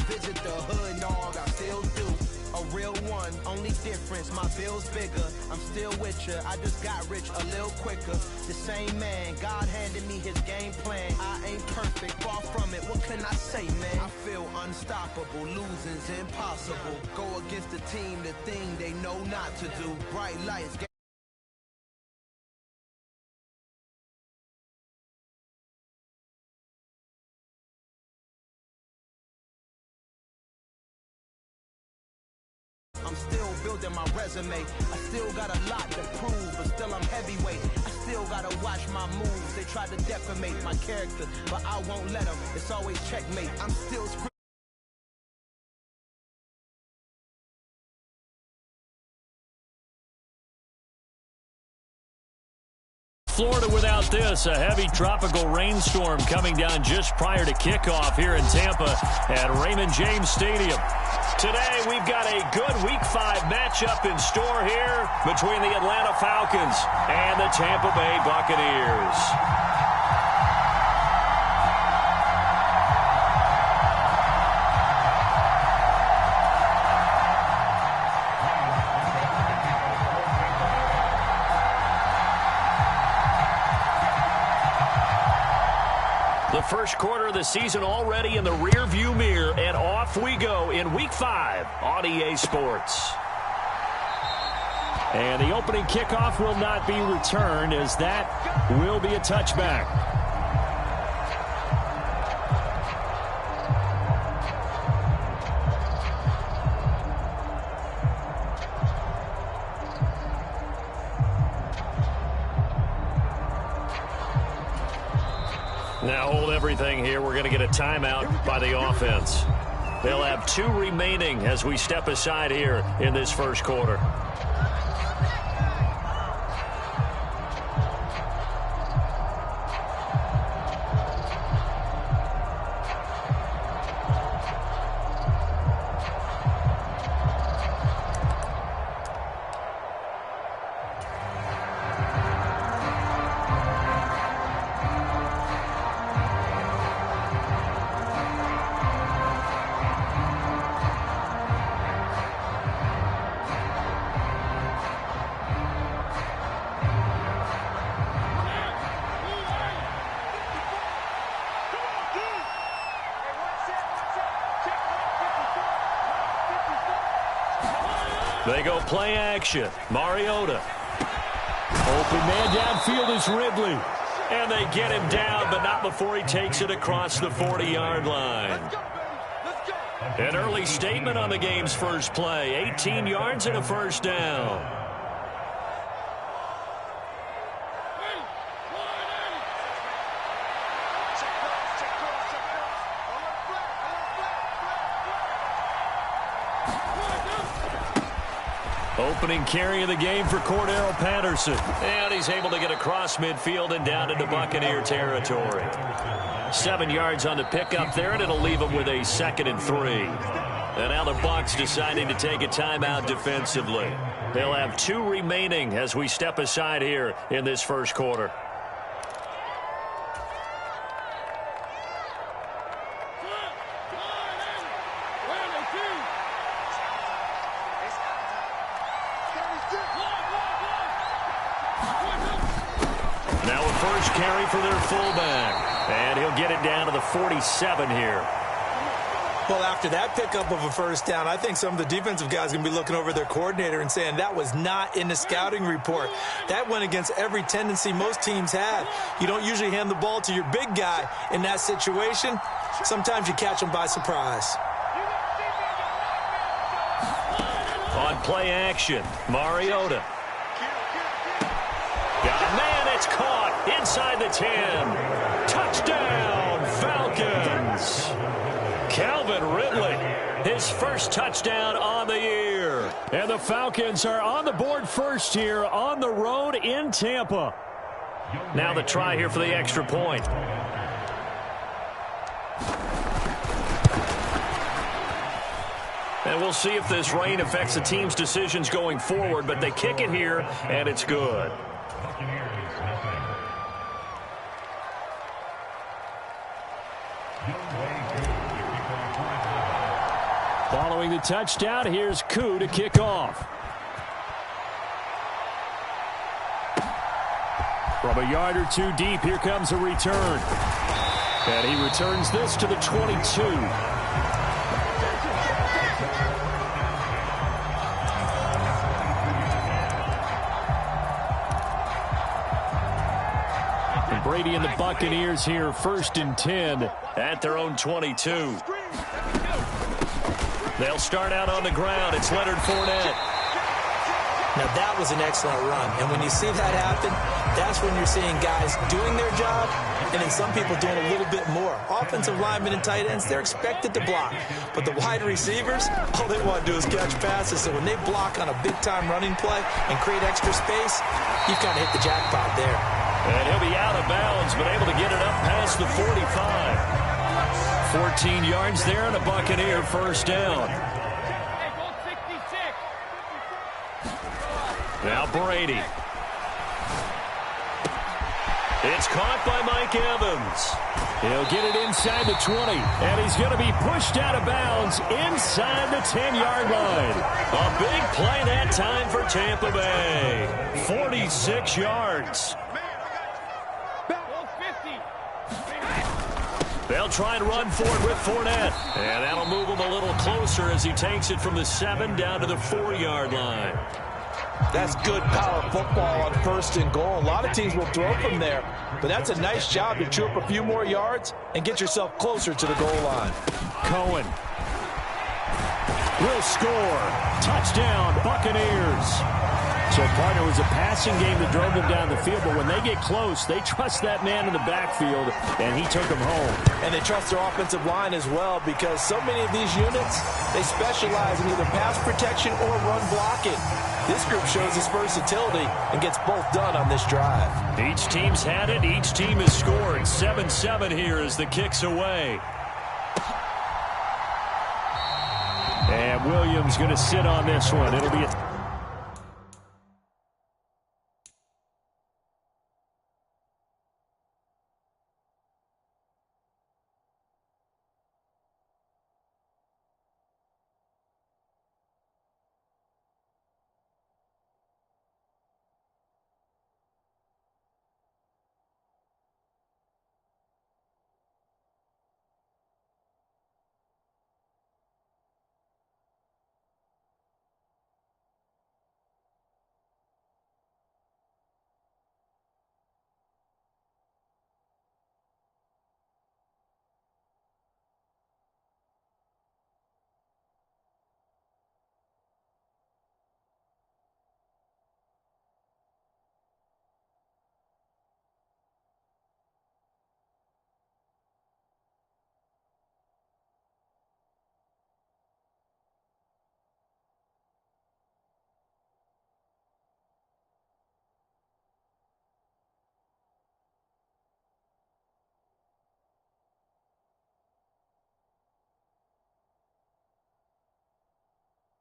visit the hood, dog, I still do. A real one, only difference, my bill's bigger. I'm still with ya, I just got rich a little quicker. The same man, God handed me his game plan. I ain't perfect, far from it, what can I say, man? I feel unstoppable, losing's impossible. Go against the team, the thing they know not to do. Bright lights. I'm still building my resume. I still got a lot to prove, but still I'm heavyweight. I still gotta watch my moves. They try to defamate my character, but I won't let them. It's always checkmate. I'm still Florida without this, a heavy tropical rainstorm coming down just prior to kickoff here in Tampa at Raymond James Stadium. Today, we've got a good Week 5 matchup in store here between the Atlanta Falcons and the Tampa Bay Buccaneers. The first quarter of the season already in the rearview mirror, and off we go in Week 5 on EA Sports. And the opening kickoff will not be returned, as that will be a touchback. Now hold everything here. We're going to get a timeout by the offense. They'll have 2 remaining as we step aside here in this first quarter. They go play action. Mariota. Open man downfield is Ridley. And they get him down, but not before he takes it across the 40-yard line. An early statement on the game's first play. 18 yards and a first down. Opening carry of the game for Cordero Patterson. And he's able to get across midfield and down into Buccaneer territory. 7 yards on the pickup there, and it'll leave him with a 2nd and 3. And now the Bucs deciding to take a timeout defensively. They'll have 2 remaining as we step aside here in this first quarter. Now a first carry for their fullback. And he'll get it down to the 47 here. Well, after that pickup of a first down, I think some of the defensive guys are going to be looking over their coordinator and saying that was not in the scouting report. That went against every tendency most teams have. You don't usually hand the ball to your big guy in that situation. Sometimes you catch them by surprise. On play action, Mariota. Got a man, it's caught inside the 10. Touchdown, Falcons. Calvin Ridley, his first touchdown on the year. And the Falcons are on the board first here on the road in Tampa. Now the try here for the extra point. And we'll see if this rain affects the team's decisions going forward, but they kick it here, and it's good. Following the touchdown, here's Yooo to kick off. From a yard or two deep, here comes a return. And he returns this to the 22. And Brady and the Buccaneers here, 1st and 10 at their own 22. They'll start out on the ground. It's Leonard Fournette. Now, that was an excellent run. And when you see that happen, that's when you're seeing guys doing their job and then some people doing a little bit more. Offensive linemen and tight ends, they're expected to block. But the wide receivers, all they want to do is catch passes. So when they block on a big-time running play and create extra space, you've kind of hit the jackpot there. And he'll be out of bounds, but able to get it up past the 45. 14 yards there and a Buccaneer 1st down. Now Brady. It's caught by Mike Evans. He'll get it inside the 20, and he's going to be pushed out of bounds inside the 10-yard line. A big play that time for Tampa Bay. 46 yards. They'll try and run for it with Fournette. And that'll move him a little closer as he takes it from the 7 down to the 4-yard line. That's good power football on 1st and goal. A lot of teams will throw from there, but that's a nice job to chew up a few more yards and get yourself closer to the goal line. Cohen will score. Touchdown, Buccaneers. So, partner, it was a passing game that drove them down the field, but when they get close, they trust that man in the backfield, and he took them home. And they trust their offensive line as well, because so many of these units, they specialize in either pass protection or run blocking. This group shows its versatility and gets both done on this drive. Each team's had it. Each team has scored. 7-7 here as the kick's away. And Williams going to sit on this one. It'll be a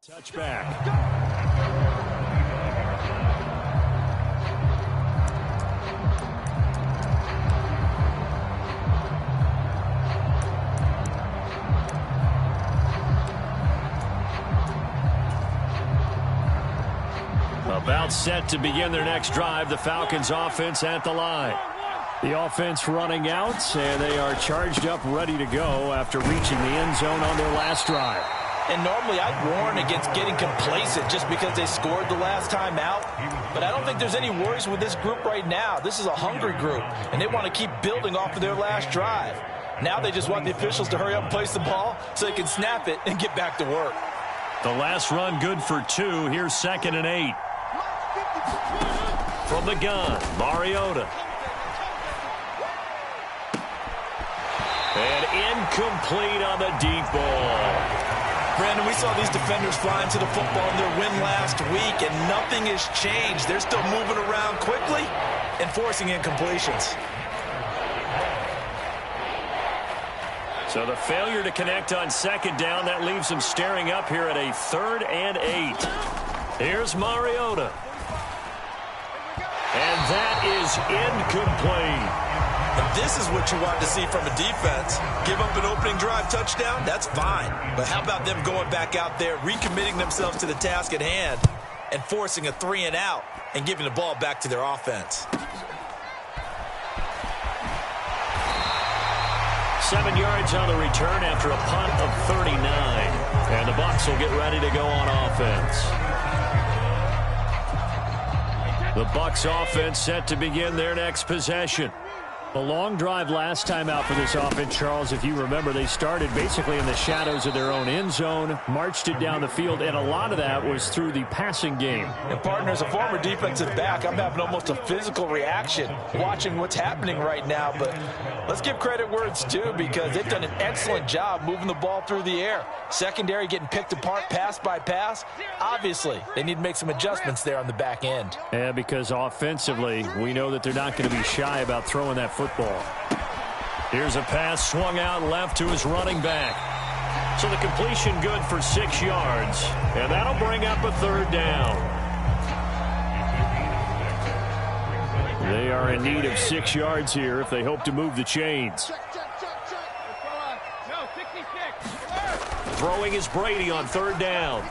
touchback. About set to begin their next drive, the Falcons offense at the line. The offense running out, and they are charged up, ready to go after reaching the end zone on their last drive. And normally I'd warn against getting complacent just because they scored the last time out. But I don't think there's any worries with this group right now. This is a hungry group, and they want to keep building off of their last drive. Now they just want the officials to hurry up and place the ball so they can snap it and get back to work. The last run good for 2. Here's 2nd and 8. From the gun, Mariota. And incomplete on the deep ball. Brandon, we saw these defenders flying to the football in their win last week, and nothing has changed. They're still moving around quickly and forcing incompletions. So the failure to connect on 2nd down, that leaves them staring up here at a 3rd and 8. Here's Mariota. And that is incomplete. And this is what you want to see from a defense. Give up an opening drive touchdown, that's fine. But how about them going back out there, recommitting themselves to the task at hand, and forcing a 3-and-out and giving the ball back to their offense. 7 yards on the return after a punt of 39. And the Bucs will get ready to go on offense. The Bucs offense set to begin their next possession. A long drive last time out for this offense, Charles. If you remember, they started basically in the shadows of their own end zone, marched it down the field, and a lot of that was through the passing game. And, partner, as a former defensive back, I'm having almost a physical reaction watching what's happening right now. But let's give credit where it's due, because they've done an excellent job moving the ball through the air. Secondary getting picked apart pass by pass. Obviously, they need to make some adjustments there on the back end. Yeah, because offensively, we know that they're not going to be shy about throwing that football. Here's a pass swung out left to his running back. So the completion good for 6 yards. And that'll bring up a 3rd down. They are in need of 6 yards here if they hope to move the chains. Throwing is Brady on 3rd down.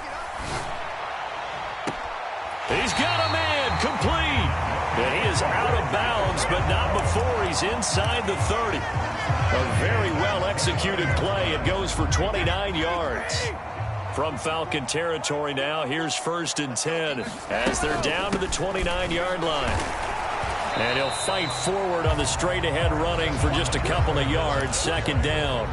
He's got a man complete. And he is out of bounds, but not before he's inside the 30. A very well-executed play. It goes for 29 yards. From Falcon territory now, here's 1st and 10 as they're down to the 29-yard line. And he'll fight forward on the straight-ahead running for just a couple of yards. 2nd down.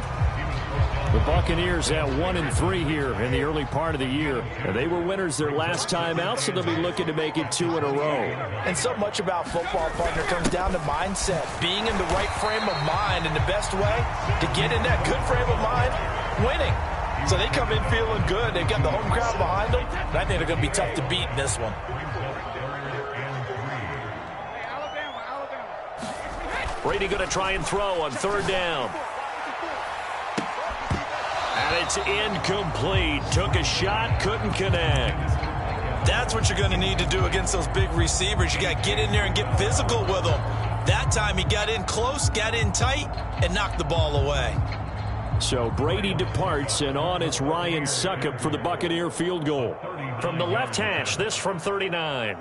The Buccaneers at 1-3 here in the early part of the year. And they were winners their last time out, so they'll be looking to make it 2 in a row. And so much about football, partner, comes down to mindset. Being in the right frame of mind, and the best way to get in that good frame of mind, winning. So they come in feeling good. They've got the home crowd behind them. And I think they're going to be tough to beat in this one. Brady going to try and throw on 3rd down. And it's incomplete. Took a shot, couldn't connect. That's what you're going to need to do against those big receivers. You got to get in there and get physical with them. That time he got in close, got in tight, and knocked the ball away. So Brady departs, and on it's Ryan Succop for the Buccaneer field goal. From the left hash, this from 39.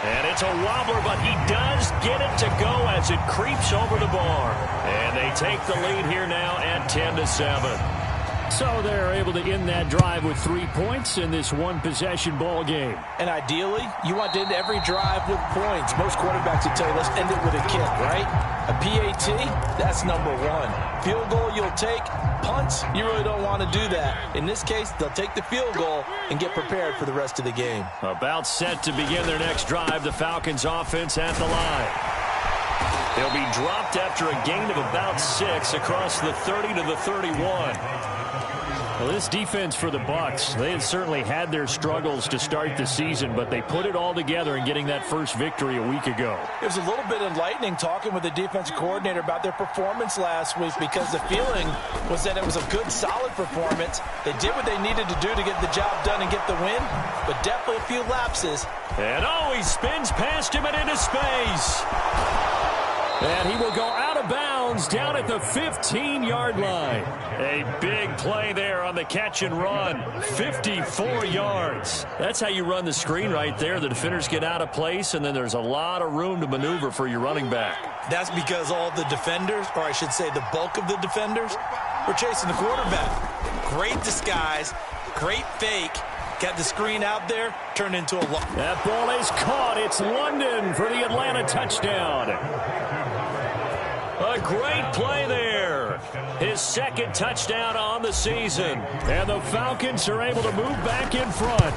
And it's a wobbler, but he does get it to go as it creeps over the bar. And they take the lead here now at 10-7. So they're able to end that drive with 3 points in this one-possession ball game. And ideally, you want to end every drive with points. Most quarterbacks will tell you, let's end it with a kick, right? A PAT, that's number 1. Field goal you'll take. Punts, you really don't want to do that. In this case, they'll take the field goal and get prepared for the rest of the game. About set to begin their next drive, the Falcons offense at the line. They'll be dropped after a gain of about 6 across the 30 to the 31. Well, this defense for the Bucs, they had certainly had their struggles to start the season, but they put it all together in getting that first victory a week ago. It was a little bit enlightening talking with the defensive coordinator about their performance last week, because the feeling was that it was a good, solid performance. They did what they needed to do to get the job done and get the win, but definitely a few lapses. And he spins past him and into space. And he will go out of bounds down at the 15-yard line. A big play there on the catch and run. 54 yards. That's how you run the screen right there. The defenders get out of place, and then there's a lot of room to maneuver for your running back. That's because all the defenders, or I should say the bulk of the defenders, were chasing the quarterback. Great disguise, great fake. Got the screen out there, turned into a... That ball is caught. It's London for the Atlanta touchdown. A great play there. His 2nd touchdown on the season. And the Falcons are able to move back in front.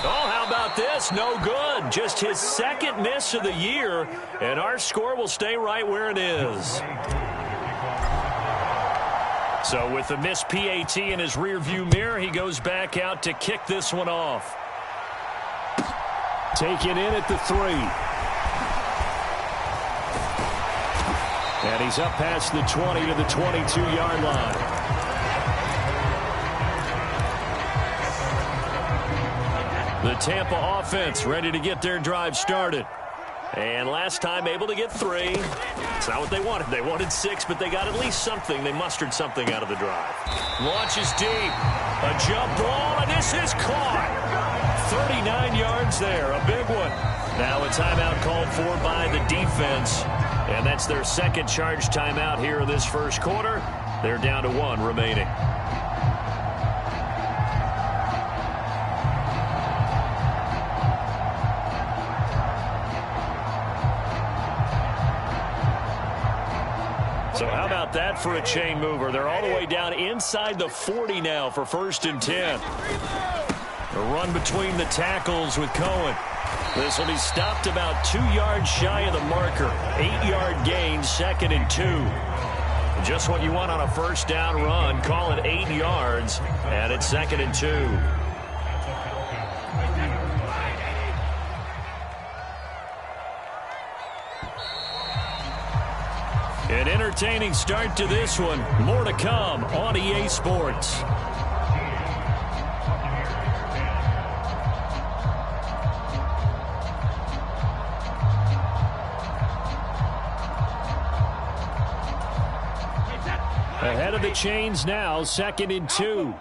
Oh, how about this? No good. Just his 2nd miss of the year. And our score will stay right where it is. So with the missed PAT in his rearview mirror, he goes back out to kick this one off. Taken in at the 3. And he's up past the 20 to the 22-yard line. The Tampa offense ready to get their drive started. And last time able to get 3. It's not what they wanted. They wanted 6, but they got at least something. They mustered something out of the drive. Launches deep. A jump ball, and this is caught. 39 yards there. A big one. Now a timeout called for by the defense. And that's their second charge timeout here in this first quarter. They're down to 1 remaining. So how about that for a chain mover? They're all the way down inside the 40 now for 1st and 10. A run between the tackles with Cohen. This will be stopped about 2 yards shy of the marker. 8-yard gain, 2nd and 2. Just what you want on a first down run. Call it 8 yards, and it's 2nd and 2. An entertaining start to this one. More to come on EA Sports. Ahead of the chains now, 2nd and 2.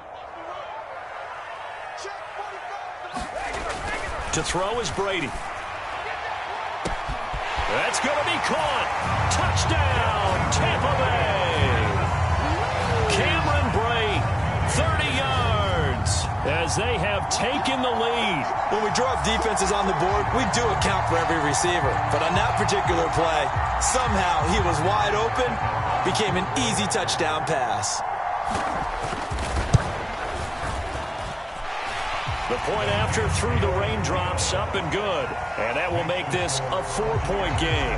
To throw is Brady. That's going to be caught. Touchdown, Tampa Bay. Cameron Brate, 30 yards, as they have taken the lead. When we draw up defenses on the board, we do account for every receiver. But on that particular play, somehow he was wide open, became an easy touchdown pass. The point after through the raindrops, up and good. And that will make this a 4-point game.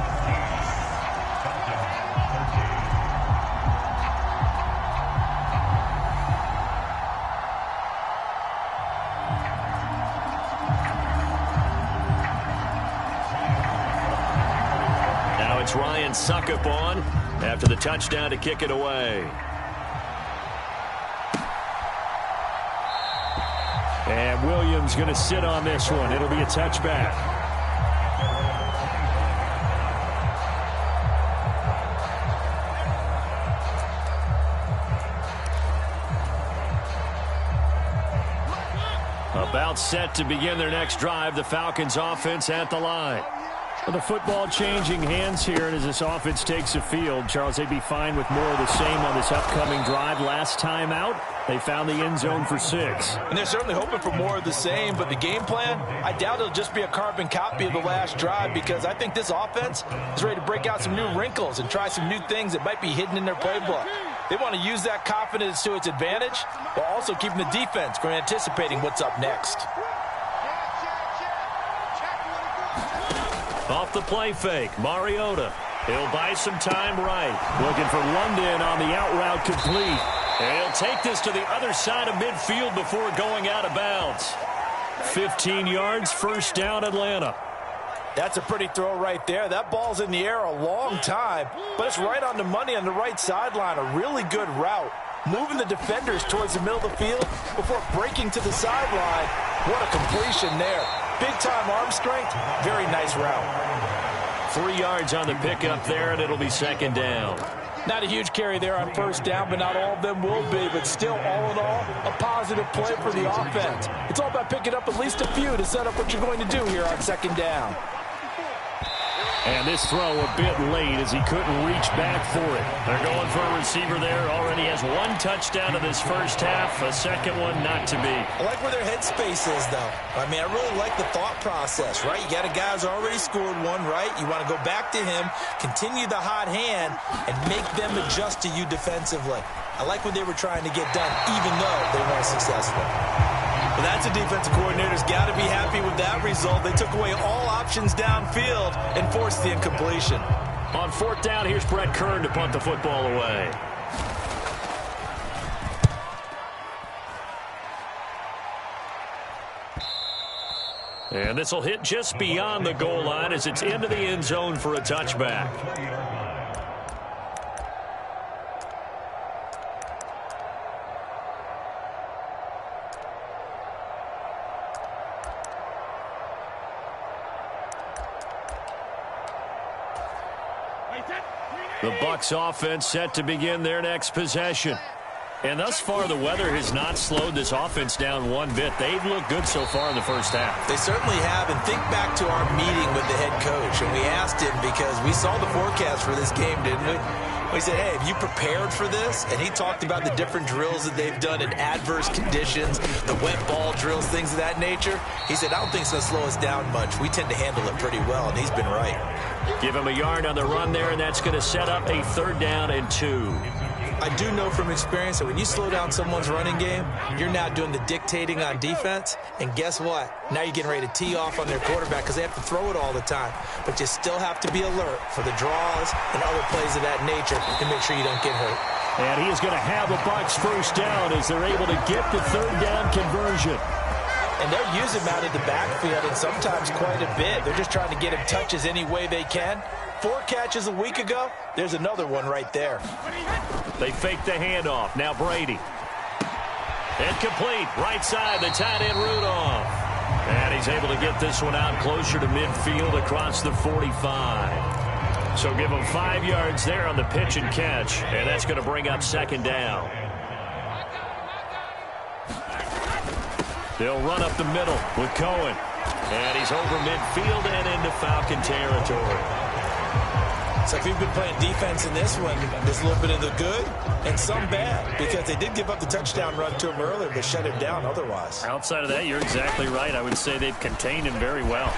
Now it's Ryan Suckup on after the touchdown to kick it away. And Williams going to sit on this one. It'll be a touchback. About set to begin their next drive. The Falcons offense at the line. Well, the football changing hands here, and as this offense takes the field, Charles, they'd be fine with more of the same on this upcoming drive. Last time out, they found the end zone for 6. And they're certainly hoping for more of the same, but the game plan, I doubt it'll just be a carbon copy of the last drive, because I think this offense is ready to break out some new wrinkles and try some new things that might be hidden in their playbook. They want to use that confidence to its advantage, while also keeping the defense from anticipating what's up next. Off the play fake, Mariota. He'll buy some time right. Looking for London on the out route complete. And he'll take this to the other side of midfield before going out of bounds. 15 yards, 1st down, Atlanta. That's a pretty throw right there. That ball's in the air a long time, but it's right on the money on the right sideline. A really good route. Moving the defenders towards the middle of the field before breaking to the sideline. What a completion there. Big-time arm strength. Very nice route. 3 yards on the pickup there, and it'll be 2nd down. Not a huge carry there on 1st down, but not all of them will be. But still, all in all, a positive play for the offense. It's all about picking up at least a few to set up what you're going to do here on 2nd down. And this throw a bit late as he couldn't reach back for it. They're going for a receiver there. Already has 1 touchdown in this first half. A second one not to be. I like where their headspace is, though. I mean, I really like the thought process, right? You got a guy who's already scored one, right? You want to go back to him, continue the hot hand, and make them adjust to you defensively. I like what they were trying to get done, even though they weren't successful. But that's a defensive coordinator's got to be happy with that result. They took away all options downfield and forced the incompletion. On 4th down, here's Brett Kern to punt the football away. And this will hit just beyond the goal line as it's into the end zone for a touchback. The Bucs offense set to begin their next possession. And thus far, the weather has not slowed this offense down one bit. They've looked good so far in the first half. They certainly have. And think back to our meeting with the head coach. And we asked him, because we saw the forecast for this game, didn't we? We said, hey, have you prepared for this? And he talked about the different drills that they've done in adverse conditions, the wet ball drills, things of that nature. He said, I don't think it's going to slow us down much. We tend to handle it pretty well, and he's been right. Give him a yard on the run there, and that's going to set up a 3rd down and 2. I do know from experience that when you slow down someone's running game, you're now doing the dictating on defense. And guess what? Now you're getting ready to tee off on their quarterback because they have to throw it all the time. But you still have to be alert for the draws and other plays of that nature to make sure you don't get hurt. And he is going to have a Bucs 1st down as they're able to get the 3rd down conversion. And they'll use him out of the backfield, and sometimes quite a bit. They're just trying to get him touches any way they can. 4 catches a week ago. There's another one right there. They fake the handoff. Now Brady. Incomplete. Right side, the tight end Rudolph. And he's able to get this one out closer to midfield across the 45. So give him 5 yards there on the pitch and catch. And that's going to bring up 2nd down. They'll run up the middle with Cohen. And he's over midfield and into Falcon territory. So if you've been playing defense in this one, there's a little bit of the good and some bad, because they did give up the touchdown run to him earlier, but shut him down otherwise. Outside of that, you're exactly right. I would say they've contained him very well.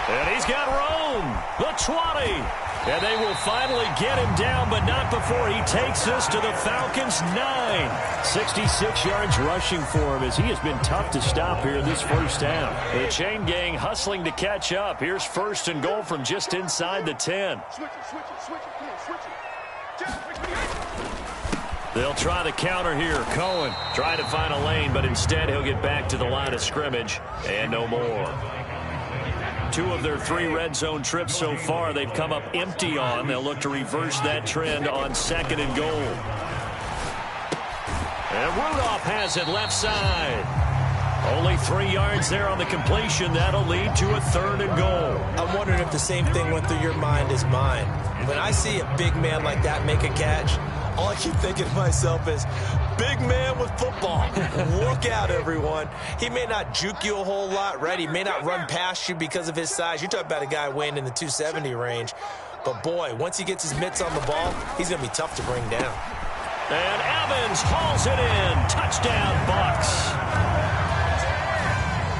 And he's got Rome, the 20. And they will finally get him down, but not before he takes us to the Falcons' 9. 66 yards rushing for him as he has been tough to stop here in this first half. The chain gang hustling to catch up. Here's 1st and goal from just inside the 10. They'll try the counter here. Cohen trying to find a lane, but instead he'll get back to the line of scrimmage and no more. 2 of their 3 red zone trips so far they've come up empty on. They'll look to reverse that trend on 2nd and goal. And Rudolph has it left side. Only 3 yards there on the completion. That'll lead to a 3rd and goal. I'm wondering if the same thing went through your mind as mine. When I see a big man like that make a catch, all I keep thinking to myself is, big man with football. Look out, everyone. He may not juke you a whole lot, right? He may not run past you because of his size. You're talking about a guy weighing in the 270 range. But, boy, once he gets his mitts on the ball, he's going to be tough to bring down. And Evans hauls it in. Touchdown, Bucs.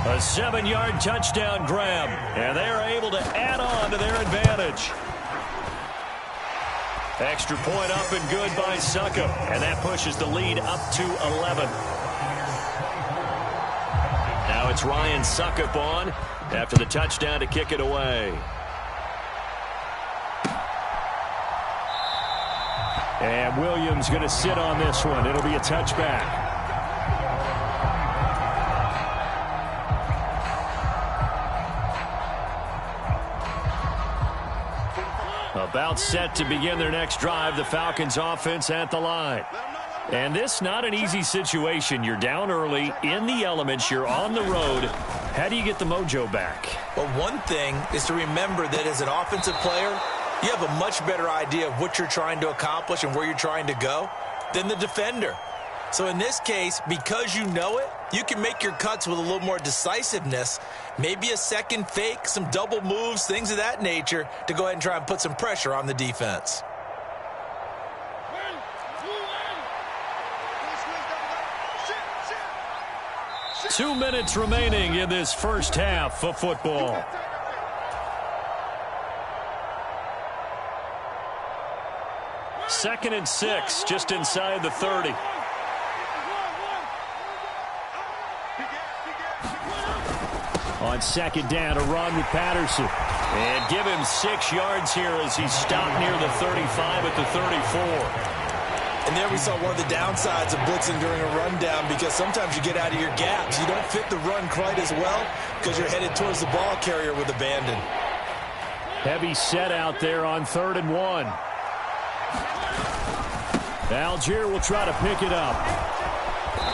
A 7-yard touchdown grab. And they are able to add on to their advantage. Extra point up and good by Succop. And that pushes the lead up to 11. Now it's Ryan Succop on after the touchdown to kick it away. And Williams going to sit on this one. It'll be a touchback. About set to begin their next drive, the Falcons offense at the line. And this not an easy situation. You're down early, in the elements, you're on the road. How do you get the mojo back? Well, one thing is to remember that as an offensive player, you have a much better idea of what you're trying to accomplish and where you're trying to go than the defender. So in this case, because you know it, you can make your cuts with a little more decisiveness, maybe a second fake, some double moves, things of that nature, to go ahead and try and put some pressure on the defense. Two minutes remaining in this first half of football. Second and 6, just inside the 30. On second down, a run with Patterson. And give him 6 yards here as he stopped near the 35 at the 34. And there we saw one of the downsides of blitzing during a rundown, because sometimes you get out of your gaps. You don't fit the run quite as well because you're headed towards the ball carrier with abandon. Heavy set out there on 3rd and 1. Algier will try to pick it up.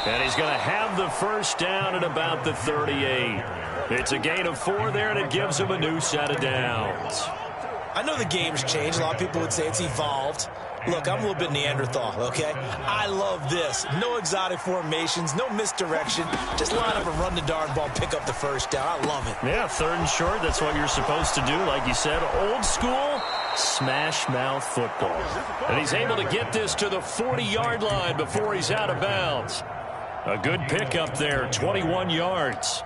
And he's going to have the first down at about the 38. It's a gain of 4 there, and it gives him a new set of downs. I know the game's changed. A lot of people would say it's evolved. Look, I'm a little bit Neanderthal, okay? I love this. No exotic formations, no misdirection. Just line up and run the darn ball, pick up the first down. I love it. Yeah, 3rd and short. That's what you're supposed to do. Like you said, old school smash mouth football. And he's able to get this to the 40-yard line before he's out of bounds. A good pickup there, 21 yards.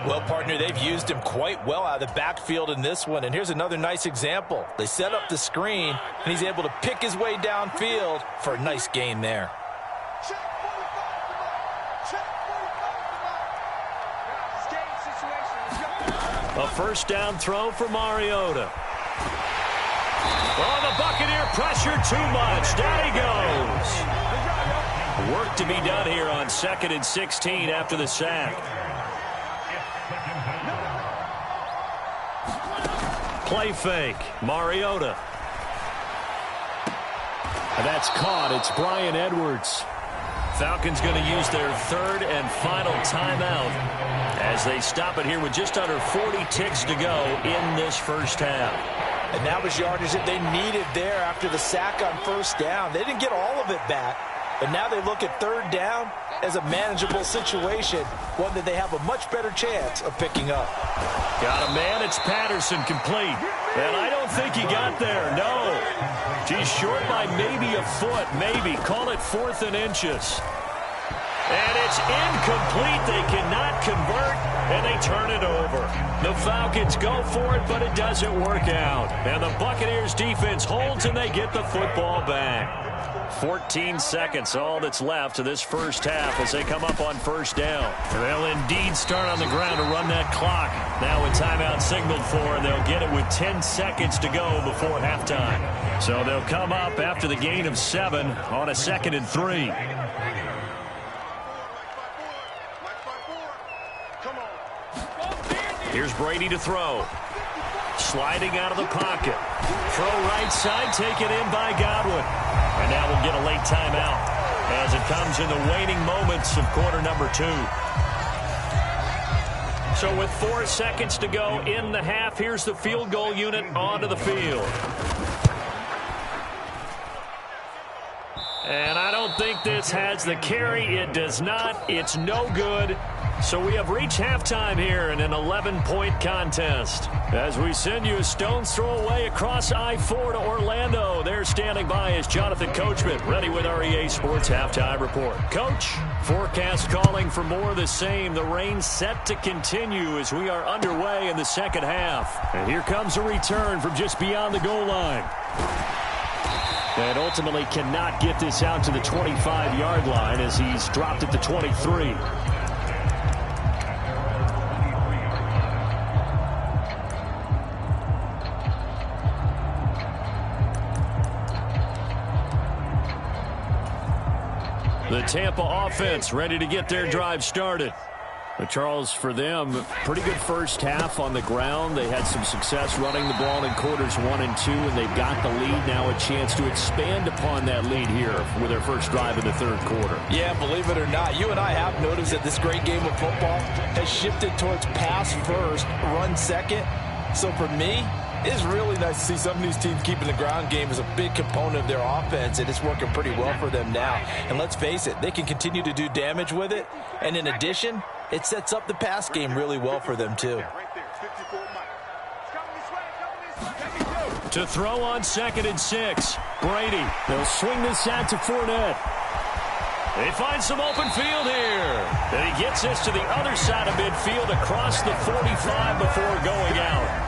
Well, partner, they've used him quite well out of the backfield in this one. And here's another nice example. They set up the screen, and he's able to pick his way downfield for a nice gain there. A first down throw for Mariota. Oh, the Buccaneer pressure too much. Down he goes. Work to be done here on 2nd and 16 after the sack. Play fake. Mariota. And that's caught. It's Bryan Edwards. Falcons going to use their 3rd and final timeout as they stop it here with just under 40 ticks to go in this first half. And that was yardage that they needed there after the sack on first down. They didn't get all of it back, but now they look at 3rd down as a manageable situation, one that they have a much better chance of picking up. Got a man. It's Patterson, complete. And I don't think he got there. No. He's short by maybe a foot, maybe. Call it 4th and inches. And it's incomplete. They cannot convert, and they turn it over. The Falcons go for it, but it doesn't work out. And the Buccaneers defense holds, and they get the football back. 14 seconds, all that's left of this first half as they come up on first down. They'll indeed start on the ground to run that clock. Now a timeout signaled for, and they'll get it with 10 seconds to go before halftime. So they'll come up after the gain of 7 on a 2nd and 3. Here's Brady to throw. Sliding out of the pocket. Throw right side, taken in by Godwin. And now we'll get a late timeout as it comes in the waning moments of quarter number 2. So with 4 seconds to go in the half, here's the field goal unit onto the field. And I don't think this has the carry. It does not. It's no good. So we have reached halftime here in an 11-point contest. As we send you a stone's throw away across I-4 to Orlando. There standing by is Jonathan Coachman, ready with our EA Sports Halftime Report. Coach, forecast calling for more of the same. The rain set to continue as we are underway in the second half. And here comes a return from just beyond the goal line. And ultimately cannot get this out to the 25-yard line as he's dropped at the 23. The Tampa offense ready to get their drive started. But Charles, for them, pretty good first half on the ground. They had some success running the ball in quarters 1 and 2, and they've got the lead. Now a chance to expand upon that lead here with their first drive in the 3rd quarter. Yeah, believe it or not, you and I have noticed that this great game of football has shifted towards pass first, run second. So for me, it's really nice to see some of these teams keeping the ground game as a big component of their offense, and it's working pretty well for them now. And let's face it, they can continue to do damage with it. And in addition, it sets up the pass game really well for them, too. To throw on 2nd and 6. Brady. They'll swing this out to Fournette. They find some open field here. And he gets this to the other side of midfield across the 45 before going out.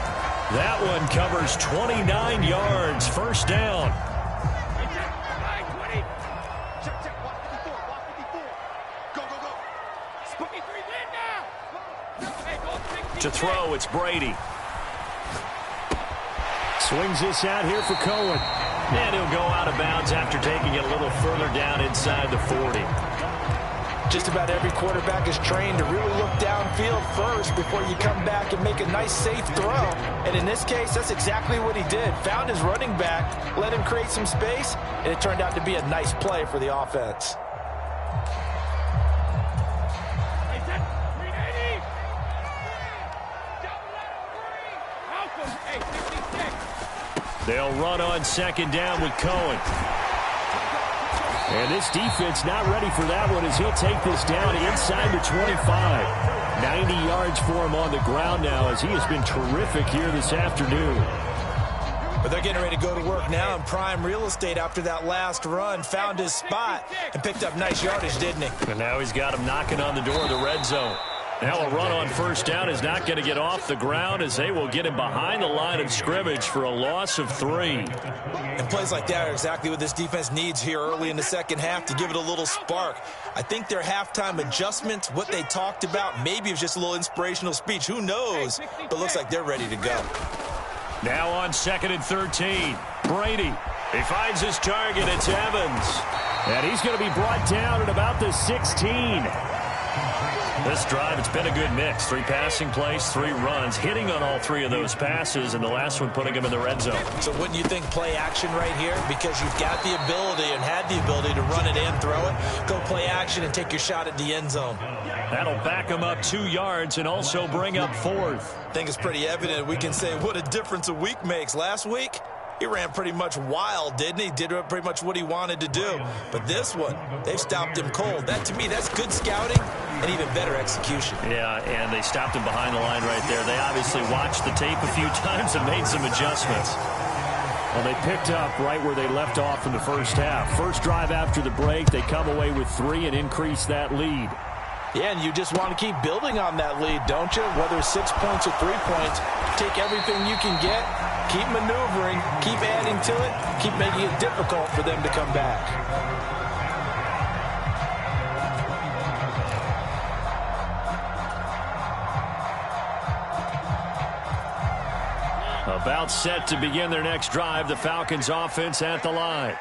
That one covers 29 yards. First down. To throw, it's Brady. Swings this out here for Cohen. And he'll go out of bounds after taking it a little further down inside the 40. Just about every quarterback is trained to really look downfield first before you come back and make a nice, safe throw. And in this case, that's exactly what he did. Found his running back, let him create some space, and it turned out to be a nice play for the offense. They'll run on second down with Cohen. And this defense not ready for that one as he'll take this down inside the 25. 90 yards for him on the ground now as he has been terrific here this afternoon. But they're getting ready to go to work now in prime real estate after that last run. Found his spot and picked up nice yardage, didn't he? And now he's got him knocking on the door of the red zone. Now a run on first down is not going to get off the ground as they will get him behind the line of scrimmage for a loss of 3. And plays like that are exactly what this defense needs here early in the second half to give it a little spark. I think their halftime adjustments, what they talked about, maybe it was just a little inspirational speech. Who knows? But looks like they're ready to go. Now on 2nd and 13. Brady. He finds his target. It's Evans. And he's going to be brought down at about the 16. This drive, it's been a good mix. 3 passing plays, 3 runs, hitting on all 3 of those passes, and the last one putting him in the red zone. So wouldn't you think play action right here? Because you've got the ability and had the ability to run it and throw it. Go play action and take your shot at the end zone. That'll back him up 2 yards and also bring up 4th. I think it's pretty evident. We can say what a difference a week makes. Last week, he ran pretty much wild, didn't he? Did pretty much what he wanted to do. But this one, they've stopped him cold. That, to me, that's good scouting and even better execution. Yeah, and they stopped him behind the line right there. They obviously watched the tape a few times and made some adjustments. Well, they picked up right where they left off in the first half. First drive after the break, they come away with 3 and increase that lead. Yeah, and you just want to keep building on that lead, don't you? Whether it's 6 points or 3 points, take everything you can get, keep maneuvering, keep adding to it, keep making it difficult for them to come back. About set to begin their next drive, the Falcons offense at the line.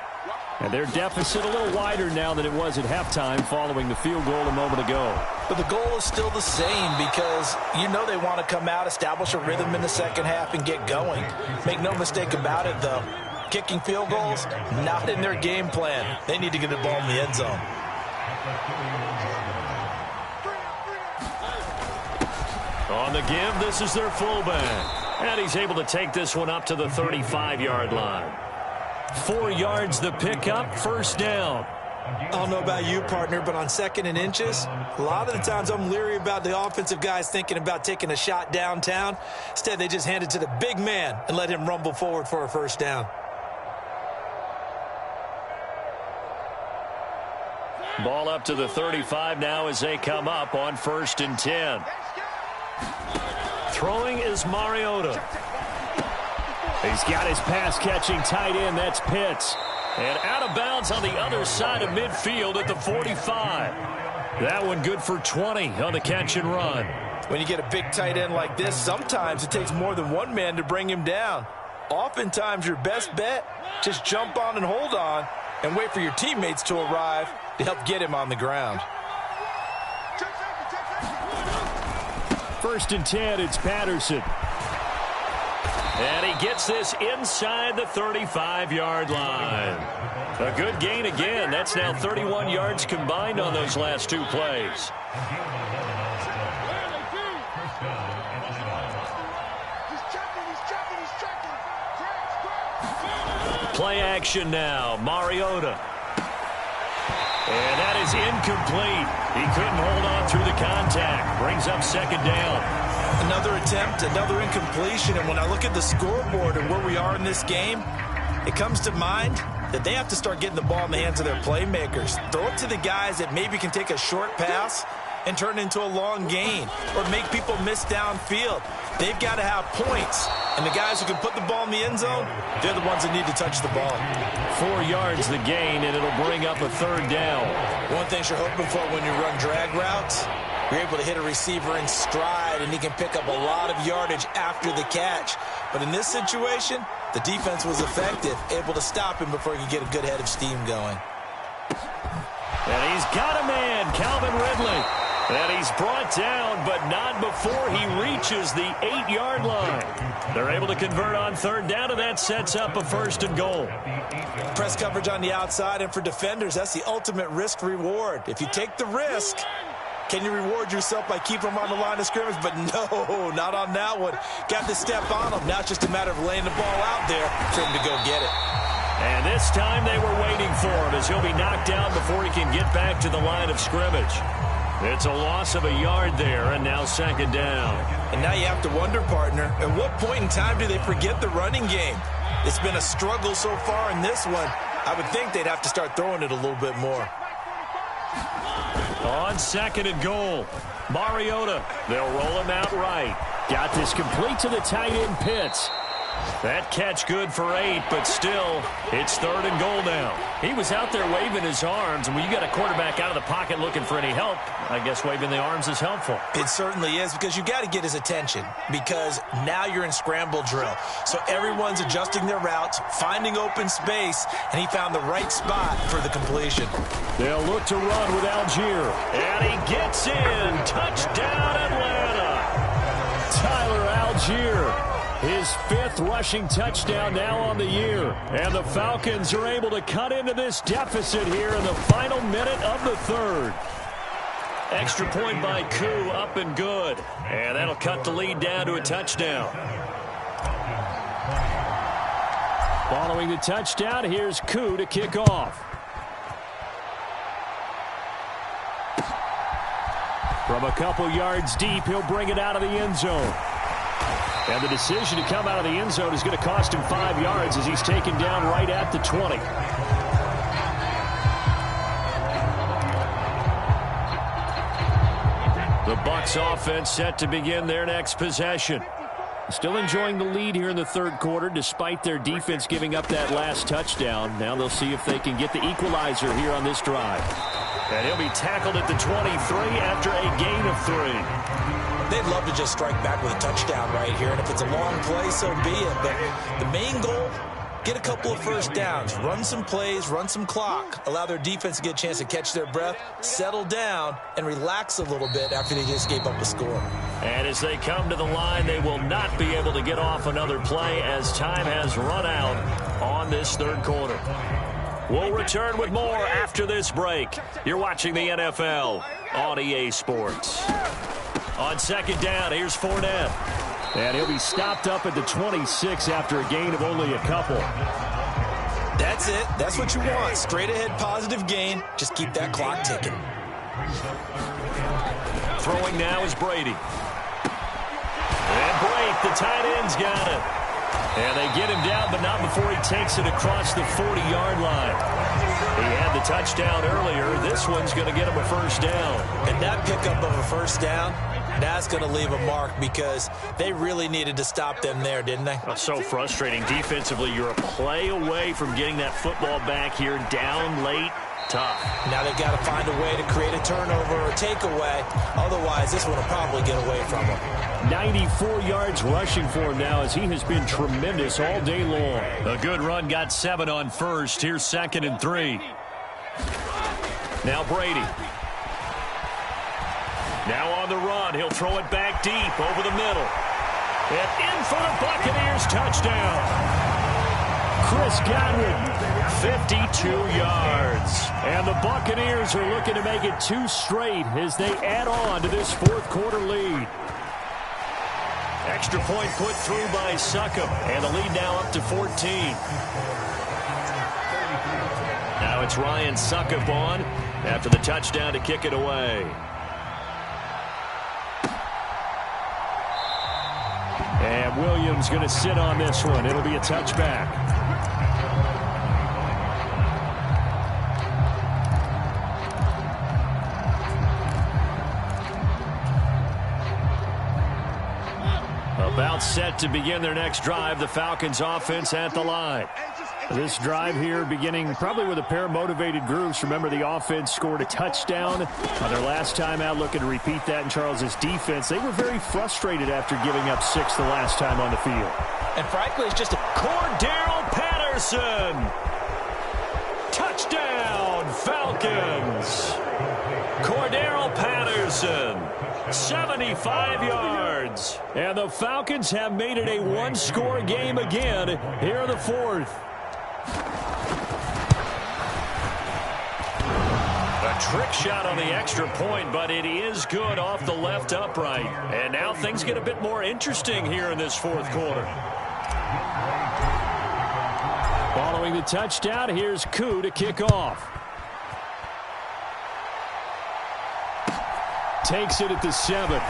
And their deficit a little wider now than it was at halftime following the field goal a moment ago. But the goal is still the same because you know they want to come out, establish a rhythm in the second half, and get going. Make no mistake about it, though. Kicking field goals, not in their game plan. They need to get the ball in the end zone. On the give, this is their fullback. And he's able to take this one up to the 35-yard line. 4 yards the pickup, first down. I don't know about you, partner, but on 2nd and inches, a lot of the times I'm leery about the offensive guys thinking about taking a shot downtown. Instead, they just hand it to the big man and let him rumble forward for a first down. Ball up to the 35 now as they come up on 1st and 10. Throwing is Mariota. He's got his pass-catching tight end. That's Pitts. And out of bounds on the other side of midfield at the 45. That one good for 20 on the catch and run. When you get a big tight end like this, sometimes it takes more than one man to bring him down. Oftentimes, your best bet, just jump on and hold on and wait for your teammates to arrive to help get him on the ground. 1st and 10, it's Patterson. And he gets this inside the 35-yard line. A good gain again. That's now 31 yards combined on those last 2 plays. Play action now. Mariota. And that is incomplete. He couldn't hold on through the contact. Brings up 2nd down. Another attempt, another incompletion, and when I look at the scoreboard and where we are in this game, it comes to mind that they have to start getting the ball in the hands of their playmakers. Throw it to the guys that maybe can take a short pass and turn it into a long gain or make people miss downfield. They've got to have points, and the guys who can put the ball in the end zone, they're the ones that need to touch the ball. 4 yards the gain, and it'll bring up a 3rd down. One thing you're hoping for when you run drag routes, you're able to hit a receiver in stride, and he can pick up a lot of yardage after the catch. But in this situation, the defense was effective, able to stop him before he could get a good head of steam going. And he's got a man, Calvin Ridley. And he's brought down, but not before he reaches the 8-yard line. They're able to convert on 3rd down, and that sets up a 1st and goal. Press coverage on the outside, and for defenders, that's the ultimate risk-reward. If you take the risk, Can you reward yourself by keeping them on the line of scrimmage? But no, not on that one. Got to step on them. Now it's just a matter of laying the ball out there for him to go get it. And this time they were waiting for him as he'll be knocked down before he can get back to the line of scrimmage. It's a loss of a yard there, and now second down. And now you have to wonder, partner, at what point in time do they forget the running game? It's been a struggle so far in this one. I would think they'd have to start throwing it a little bit more. On second and goal, Mariota. They'll roll him out right. Got this complete to the tight end, Pitts. That catch good for 8, but still, it's third and goal now. He was out there waving his arms, and when you got a quarterback out of the pocket looking for any help, I guess waving the arms is helpful. It certainly is, because you got to get his attention, because now you're in scramble drill. So everyone's adjusting their routes, finding open space, and he found the right spot for the completion. They'll look to run with Algier, and he gets in. Touchdown, Atlanta. Tyler Algier. His 5th rushing touchdown now on the year. And the Falcons are able to cut into this deficit here in the final minute of the 3rd. Extra point by Koo, up and good. And that'll cut the lead down to a touchdown. Following the touchdown, here's Koo to kick off. From a couple yards deep, he'll bring it out of the end zone. And the decision to come out of the end zone is going to cost him 5 yards as he's taken down right at the 20. The Bucs offense set to begin their next possession. Still enjoying the lead here in the 3rd quarter despite their defense giving up that last touchdown. Now they'll see if they can get the equalizer here on this drive. And he'll be tackled at the 23 after a gain of 3. They'd love to just strike back with a touchdown right here, and if it's a long play, so be it. But the main goal, get a couple of first downs, run some plays, run some clock, allow their defense to get a chance to catch their breath, settle down, and relax a little bit after they just gave up a score. And as they come to the line, they will not be able to get off another play as time has run out on this 3rd quarter. We'll return with more after this break. You're watching the NFL on EA Sports. On second down, here's Fournette. And he'll be stopped up at the 26 after a gain of only a couple. That's it. That's what you want. Straight ahead positive gain. Just keep that clock ticking. Throwing now is Brady. And Blake, the tight end's got it. And they get him down, but not before he takes it across the 40-yard line. He had the touchdown earlier. This one's going to get him a first down. And that pickup of a first down, that's going to leave a mark because they really needed to stop them there, didn't they? Oh, so frustrating. Defensively, you're a play away from getting that football back here down late. Tough. Now they've got to find a way to create a turnover or takeaway. Otherwise, this one will probably get away from them. 94 yards rushing for him now as he has been tremendous all day long. A good run, got 7 on first. Here's 2nd and 3. Now Brady. Now on the run. He'll throw it back deep over the middle. And in for the Buccaneers touchdown. Chris Godwin, 52 yards. And the Buccaneers are looking to make it 2 straight as they add on to this 4th quarter lead. Extra point put through by Succop, and the lead now up to 14. Now it's Ryan Succop on after the touchdown to kick it away. And Williams going to sit on this one. It'll be a touchback. About set to begin their next drive. The Falcons offense at the line. This drive here beginning probably with a pair of motivated groups. Remember, the offense scored a touchdown on their last time out. Looking to repeat that in Charles's defense. They were very frustrated after giving up 6 the last time on the field. And frankly, it's just a Cordero Patterson. Touchdown, Falcons. Cordero Patterson, 75 yards. And the Falcons have made it a 1-score game again here in the 4th. A Trick shot on the extra point, but it is good off the left upright. And now things get a bit more interesting here in this fourth quarter. Following the touchdown, here's Yooo to kick off. Takes it at the 7.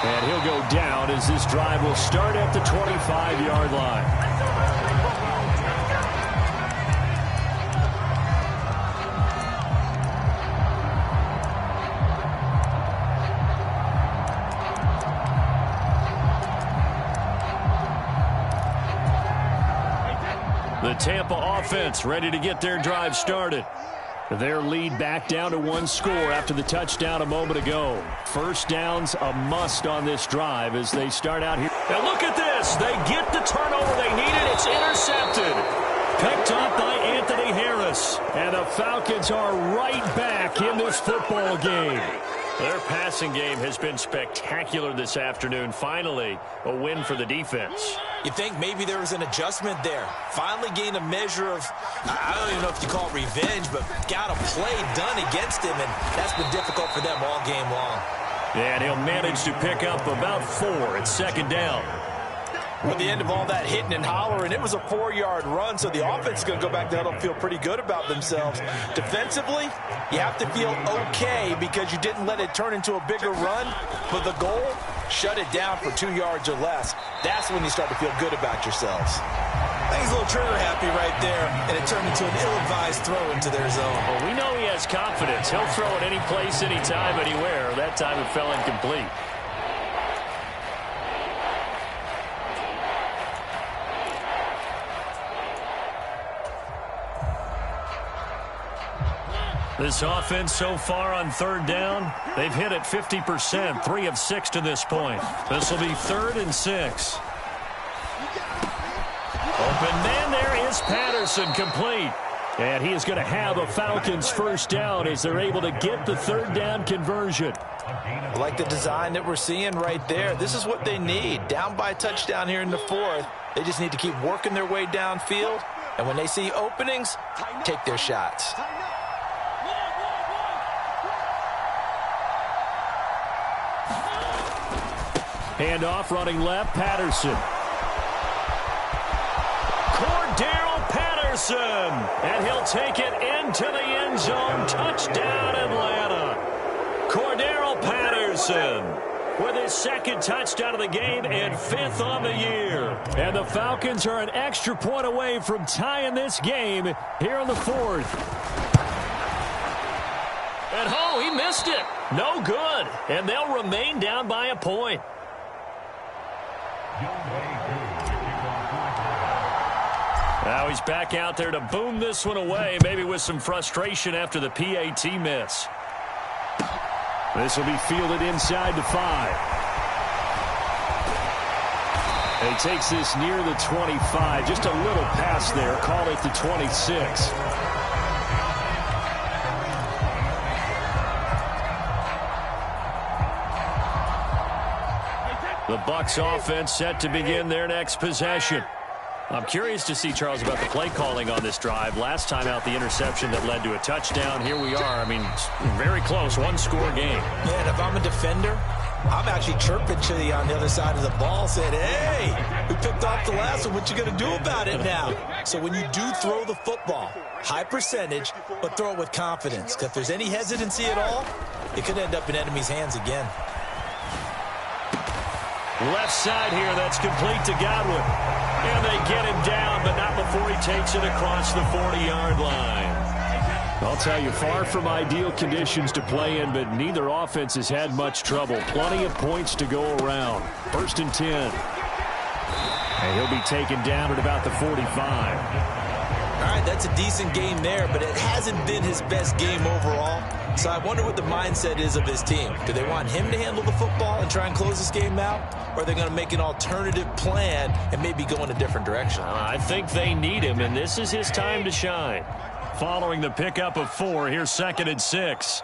And he'll go down as this drive will start at the 25-yard line. The Tampa offense ready to get their drive started. Their lead back down to 1 score after the touchdown a moment ago. First down's a must on this drive as they start out here. Now look at this. They get the turnover they needed. It's intercepted. Picked up by Anthony Harris. And the Falcons are right back in this football game. Their passing game has been spectacular this afternoon. Finally, a win for the defense. You think maybe there was an adjustment there. Finally gained a measure of, I don't even know if you call it revenge, but got a play done against him, and that's been difficult for them all game long. And he'll manage to pick up about 4 at second down. With the end of all that hitting and hollering, it was a 4-yard run, so the offense is going to go back there and feel pretty good about themselves. Defensively, you have to feel okay because you didn't let it turn into a bigger run, but the goal, shut it down for 2 yards or less. That's when you start to feel good about yourselves. I think he's a little trigger happy right there, and it turned into an ill-advised throw into their zone. Well, we know he has confidence. He'll throw it any place, anytime, anywhere. That time it fell incomplete. This offense so far on third down, they've hit it 50%, 3 of 6 to this point. This will be 3rd and 6. Open man, there is Patterson, complete. And he is going to have a Falcons first down as they're able to get the third down conversion. I like the design that we're seeing right there. This is what they need. Down by a touchdown here in the 4th. They just need to keep working their way downfield. And when they see openings, take their shots. Handoff running left, Patterson. Cordero Patterson. And he'll take it into the end zone. Touchdown, Atlanta. Cordero Patterson with his 2nd touchdown of the game and 5th on the year. And the Falcons are an extra point away from tying this game here in the 4th. And oh, he missed it. No good. And they'll remain down by a point. Now he's back out there to boom this one away, maybe with some frustration after the PAT miss. This will be fielded inside the 5. And he takes this near the 25. Just a little pass there. Call it the 26. The Bucs offense set to begin their next possession. I'm curious to see, Charles, about the play calling on this drive. Last time out, the interception that led to a touchdown. Here we are. I mean, very close, 1-score game. Yeah, and if I'm a defender, I'm actually chirping to you on the other side of the ball, saying, hey, we picked off the last one. What you going to do about it now? So when you do throw the football, high percentage, but throw it with confidence. Because if there's any hesitancy at all, it could end up in enemy's hands again. Left side here, that's complete to Godwin. And they get him down, but not before he takes it across the 40-yard line. I'll tell you, far from ideal conditions to play in, but neither offense has had much trouble. Plenty of points to go around. 1st and 10. And he'll be taken down at about the 45. All right, that's a decent game there, but it hasn't been his best game overall. So I wonder what the mindset is of his team. Do they want him to handle the football and try and close this game out? Or are they going to make an alternative plan and maybe go in a different direction? I think they need him, and this is his time to shine. Following the pickup of 4, here's 2nd and 6.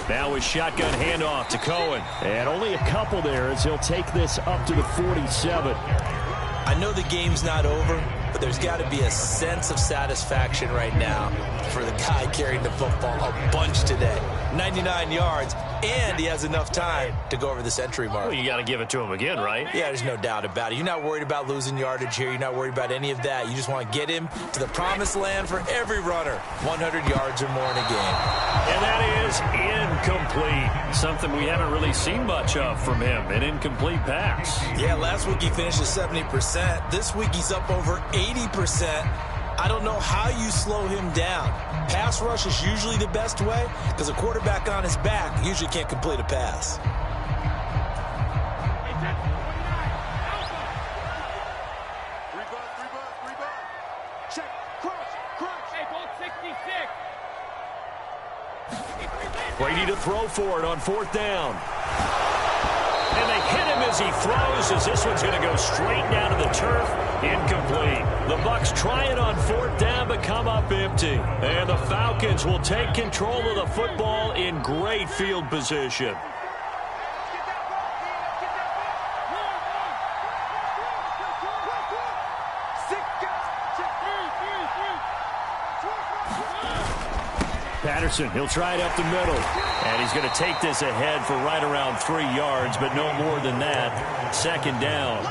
Now a shotgun handoff to Cohen. And only a couple there as he'll take this up to the 47. I know the game's not over, but there's got to be a sense of satisfaction right now for the guy carrying the football a bunch today. 99 yards, and he has enough time to go over the century mark. Well, you got to give it to him again, right? Yeah, there's no doubt about it. You're not worried about losing yardage here. You're not worried about any of that. You just want to get him to the promised land for every runner. 100 yards or more in a game. And that is incomplete. Something we haven't really seen much of from him, an incomplete pass. Yeah, last week he finished at 70%. This week he's up over 80%. I don't know how you slow him down. Pass rush is usually the best way because a quarterback on his back usually can't complete a pass. Check, cross. Hey, ball 66. Brady to throw for it on 4th down. And they hit him as he throws, as this one's going to go straight down to the turf. Incomplete. The Bucs try it on 4th down, but come up empty. And the Falcons will take control of the football in great field position. Patterson, he'll try it up the middle. And he's going to take this ahead for right around 3 yards, but no more than that. 2nd down.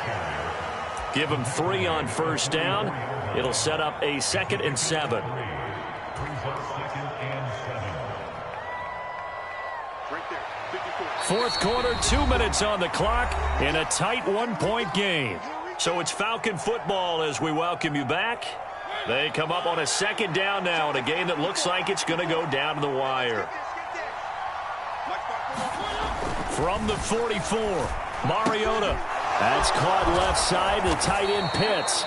Give him 3 on 1st down. It'll set up a 2nd and 7. Fourth quarter, 2 minutes on the clock in a tight 1-point game. So it's Falcon football as we welcome you back. They come up on a 2nd down now in a game that looks like it's going to go down to the wire. From the 44, Mariota. That's caught left side to the tight end Pitts.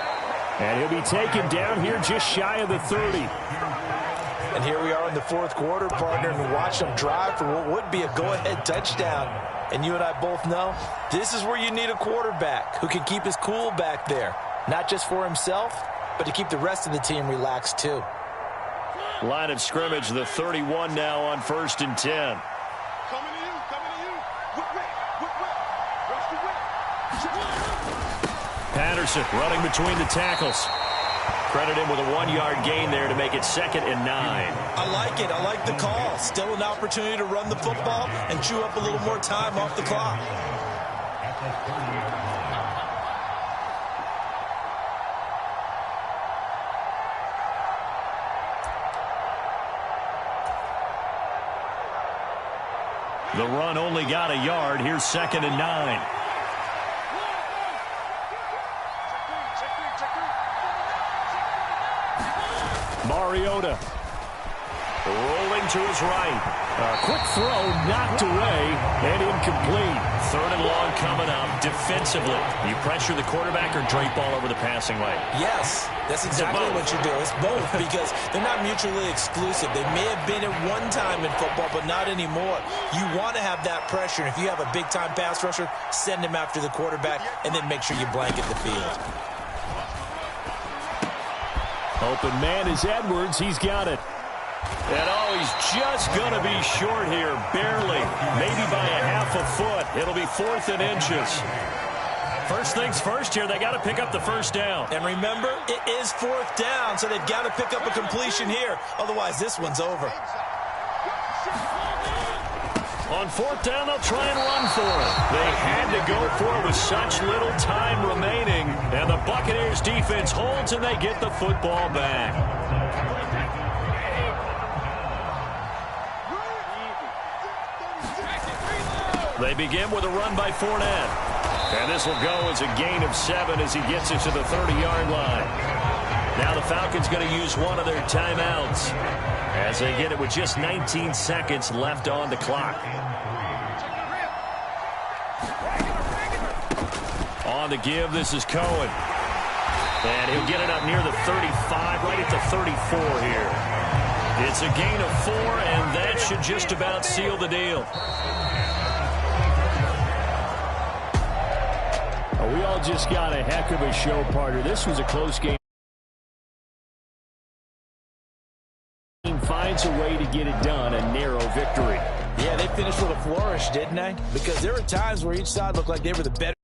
And he'll be taken down here just shy of the 30. And here we are in the 4th quarter, partner, and watch them drive for what would be a go-ahead touchdown. And you and I both know this is where you need a quarterback who can keep his cool back there. Not just for himself, but to keep the rest of the team relaxed too. Line of scrimmage, the 31 now on 1st and 10. Coming to you. Whip. Rush the whip. Patterson running between the tackles. Credit him with a 1-yard gain there to make it 2nd and 9. I like it. I like the call. Still an opportunity to run the football and chew up a little more time off the clock. The run only got a yard. Here's 2nd and 9. Mariota rolling to his right. A quick throw knocked away and incomplete. 3rd and long coming up defensively. You pressure the quarterback or drape all over the passing lane? Yes, that's exactly what you do. It's both because they're not mutually exclusive. They may have been at one time in football, but not anymore. You want to have that pressure. And if you have a big-time pass rusher, send him after the quarterback and then make sure you blanket the field. Open man is Edwards. He's got it. And oh, he's just going to be short here, barely, maybe by a half a foot. It'll be 4th and inches. First things first here, they got to pick up the 1st down. And remember, it is 4th down, so they've got to pick up a completion here. Otherwise, this one's over. On 4th down, they'll try and run for it. They had to go for it with such little time remaining. And the Buccaneers defense holds and they get the football back. They begin with a run by Fournette. And this will go as a gain of 7 as he gets it to the 30-yard line. Now the Falcons going to use one of their timeouts as they get it with just 19 seconds left on the clock. On the give, this is Cohen. And he'll get it up near the 35, right at the 34 here. It's a gain of 4, and that should just about seal the deal. We all just got a heck of a show, partner. This was a close game. Finds a way to get it done, a narrow victory. Yeah, they finished with a flourish, didn't they? Because there were times where each side looked like they were the better.